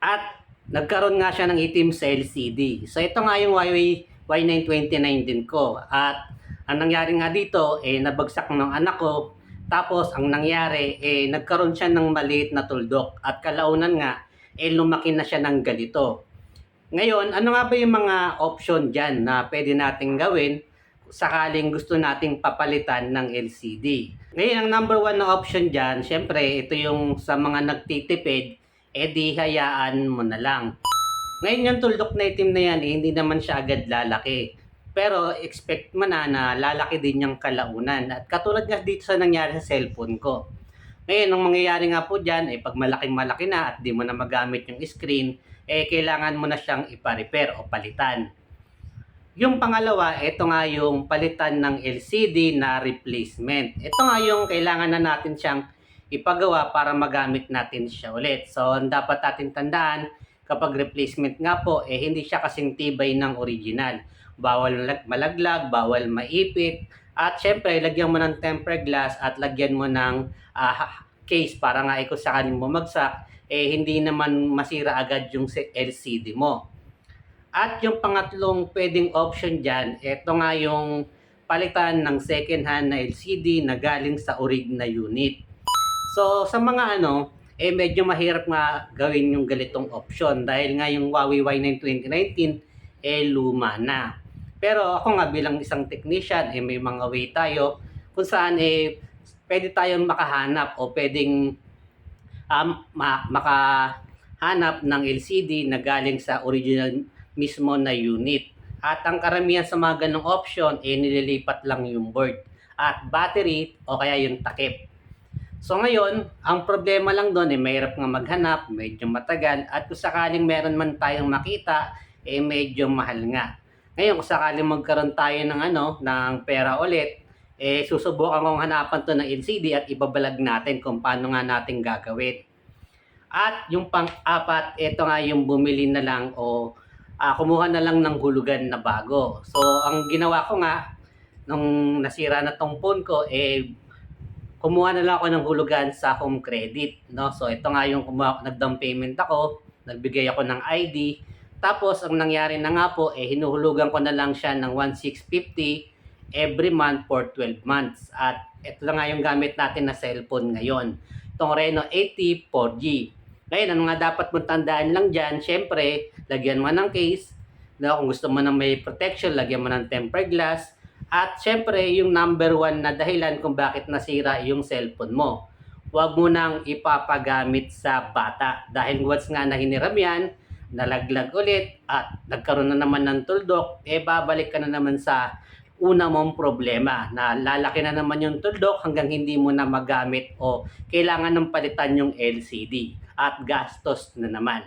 At nagkaroon nga siya ng itim sa LCD. So ito nga yung Huawei Y9 2019 ko. At ang nangyari nga dito, nabagsak ng anak ko. Tapos ang nangyari, nagkaroon siya ng maliit na tuldok. At kalaunan nga, lumaki na siya ng ganito. Ngayon, ano nga ba yung mga option dyan na pwede nating gawin sakaling gusto nating papalitan ng LCD? Ngayon, ang number one na option dyan, syempre, ito yung sa mga nagtitipid, di hayaan mo na lang. Ngayon yung tuldok na itim na yan, hindi naman siya agad lalaki. Pero expect mo na lalaki din yung kalaunan. At katulad nga dito sa nangyari sa cellphone ko. Ngayon, ang mangyayari nga po dyan, pag malaking-malaki na at di mo na magamit yung screen, kailangan mo na siyang ipa-repair o palitan. Yung pangalawa, ito nga yung palitan ng LCD na replacement. Ito nga yung kailangan na natin siyang ipagawa para magamit natin siya ulit. So, ang dapat natin tandaan, kapag replacement nga po, hindi siya kasing tibay ng original. Bawal malaglag, bawal maipit, at syempre, lagyan mo ng tempered glass at lagyan mo ng case para nga kung sakaling bumagsak, hindi naman masira agad yung LCD mo. At yung pangatlong pwedeng option dyan, ito nga yung palitan ng second hand na LCD na galing sa orig na unit. So sa mga medyo mahirap nga gawin yung ganitong option dahil nga yung Huawei Y9 2019 luma na. Pero ako nga bilang isang technician, may mga way tayo kung saan pwede tayong makahanap o pwedeng makahanap ng LCD na galing sa original mismo na unit. At ang karamihan sa mga ganong option, nililipat lang yung board at battery o kaya yung takip. So ngayon, ang problema lang doon, mahirap nga maghanap, medyo matagal, at kung sakaling meron man tayong makita, medyo mahal nga. Ngayon, kung sakaling magkaroon tayo ng pera ulit, susubukan kong hanapan to ng LCD at ibabalag natin kung paano nga natin gagawin. At yung pang-apat, ito nga yung bumili na lang o kumuha na lang ng hulugan na bago. So, ang ginawa ko nga, nung nasira na tong phone ko, kumuha na lang ako ng hulugan sa home credit. No? So, ito nga yung nag-down payment ako, nagbigay ako ng ID, tapos, ang nangyari na nga po, hinuhulugan ko na lang siya ng 1,650 every month for 12 months. At ito lang nga yung gamit natin na cellphone ngayon. Itong Reno 80 4G. Ngayon, ano nga dapat mong tandaan lang dyan? Siyempre, lagyan mo ng case. No? Kung gusto mo ng may protection, lagyan mo ng tempered glass. At siyempre, yung number one na dahilan kung bakit nasira yung cellphone mo. Huwag mo nang ipapagamit sa bata. Dahil once nga na hiniram yan, nalaglag ulit at nagkaroon na naman ng tuldok, babalik ka na naman sa una mong problema na lalaki na naman yung tuldok hanggang hindi mo na magamit o kailangan ng palitan yung LCD at gastos na naman.